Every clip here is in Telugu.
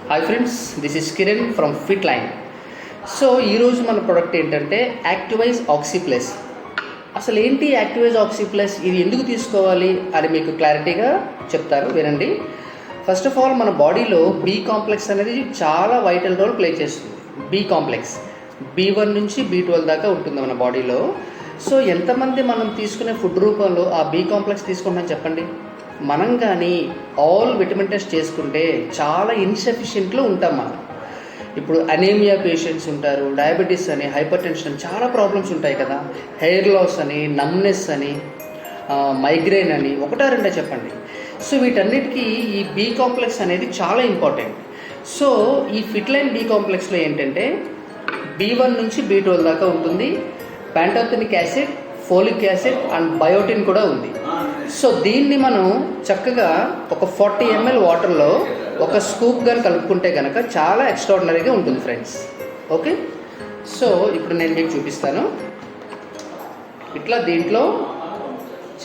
Hi friends, this is Kiran from fit line. So ఈరోజు మన ప్రోడక్ట్ ఏంటంటే యాక్టివైజ్ ఆక్సీ ప్లస్. అసలు ఏంటి యాక్టివైజ్ ఆక్సీ ప్లస్, ఇది ఎందుకు తీసుకోవాలి అని మీకు క్లారిటీగా చెప్తాను, వినండి. ఫస్ట్ ఆఫ్ ఆల్, మన బాడీలో బి కాంప్లెక్స్ అనేది చాలా వైటల్ రోల్ ప్లే చేస్తుంది. బి కాంప్లెక్స్ B1 నుంచి B12 దాకా ఉంటుంది మన బాడీలో. సో ఎంతమంది మనం తీసుకునే ఫుడ్ రూపంలో ఆ బి కాంప్లెక్స్ తీసుకుంటాం చెప్పండి? మనం కానీ ఆల్ విటమిన్ టెస్ట్ చేసుకుంటే చాలా ఇన్సఫిషియెంట్లో ఉంటాం మనం. ఇప్పుడు అనీమియా పేషెంట్స్ ఉంటారు, డయాబెటీస్ అని, హైపర్ టెన్షన్, చాలా ప్రాబ్లమ్స్ ఉంటాయి కదా. హెయిర్ లాస్ అని, నమ్నెస్ అని, మైగ్రేన్ అని, ఒకటా రెండా చెప్పండి. సో వీటన్నిటికీ ఈ బి కాంప్లెక్స్ అనేది చాలా ఇంపార్టెంట్. సో ఈ ఫిట్ లైన్ బి కాంప్లెక్స్లో ఏంటంటే B1 నుంచి B12 దాకా ఉంటుంది. Pantothenic acid, folic acid and biotin కూడా ఉంది. సో దీన్ని మనం చక్కగా ఒక 40 ml వాటర్లో ఒక స్కూప్ గాని కలుపుకుంటే కనుక చాలా ఎక్స్ట్రాడినరీగా ఉంటుంది ఫ్రెండ్స్. ఓకే, సో ఇప్పుడు నేను మీకు చూపిస్తాను. ఇట్లా దీంట్లో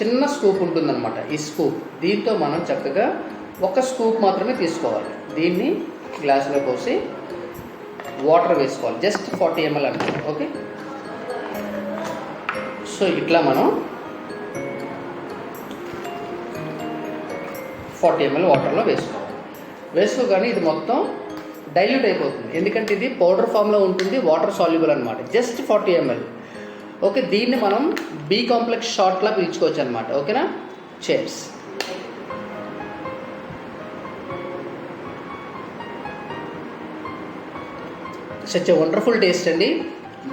చిన్న స్కూప్ ఉంటుందన్నమాట. ఈ స్కూప్ దీంతో మనం చక్కగా ఒక స్కూప్ మాత్రమే తీసుకోవాలి. దీన్ని గ్లాసులో పోసి వాటర్ వేసుకోవాలి, జస్ట్ 40 ml అంటే. ఓకే, సో ఇట్లా మనం 40 ml వాటర్లో వేసుకోగానే ఇది మొత్తం డైల్యూట్ అయిపోతుంది. ఎందుకంటే ఇది పౌడర్ ఫామ్లో ఉంటుంది, వాటర్ సాల్యుబుల్ అనమాట. Just 40 ml. ఓకే, దీన్ని మనం బి కాంప్లెక్స్ షార్ట్లా పీల్చుకోవచ్చు అనమాట. ఓకేనా? Chairs. Such a wonderful taste అండి.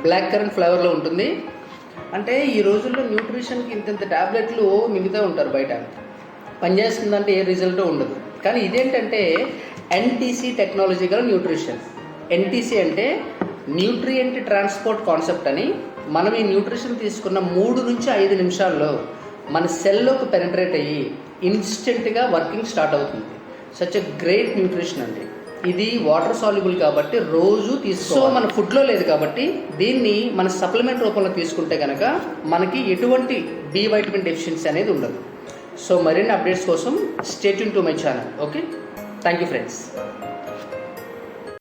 బ్లాక్ కరెంట్ ఫ్లేవర్లో ఉంటుంది. అంటే ఈ రోజుల్లో న్యూట్రిషన్కి ఇంత ట్యాబ్లెట్లు మిగతా ఉంటారు బయట, పనిచేస్తుందంటే ఏ రిజల్ట్ ఉండదు. కానీ ఇదేంటంటే ఎన్టీసీ టెక్నాలజీ గల న్యూట్రిషన్. ఎన్టీసీ అంటే న్యూట్రియంట్ ట్రాన్స్పోర్ట్ కాన్సెప్ట్ అని. మనం ఈ న్యూట్రిషన్ తీసుకున్న 3 నుంచి 5 నిమిషాల్లో మన సెల్లోకి పెనట్రేట్ అయ్యి ఇన్స్టెంట్గా వర్కింగ్ స్టార్ట్ అవుతుంది. సచ్ ఎ గ్రేట్ న్యూట్రిషన్ అండి. ఇది వాటర్ సాల్యుబుల్ కాబట్టి రోజు సో మన ఫుడ్లో లేదు కాబట్టి దీన్ని మన సప్లిమెంట్ రూపంలో తీసుకుంటే కనుక మనకి ఎటువంటి బి వైటమిన్ డెఫిషియన్సీ అనేది ఉండదు. సో మరిన్ని అప్డేట్స్ కోసం stay tune to my channel. Okay, thank you friends.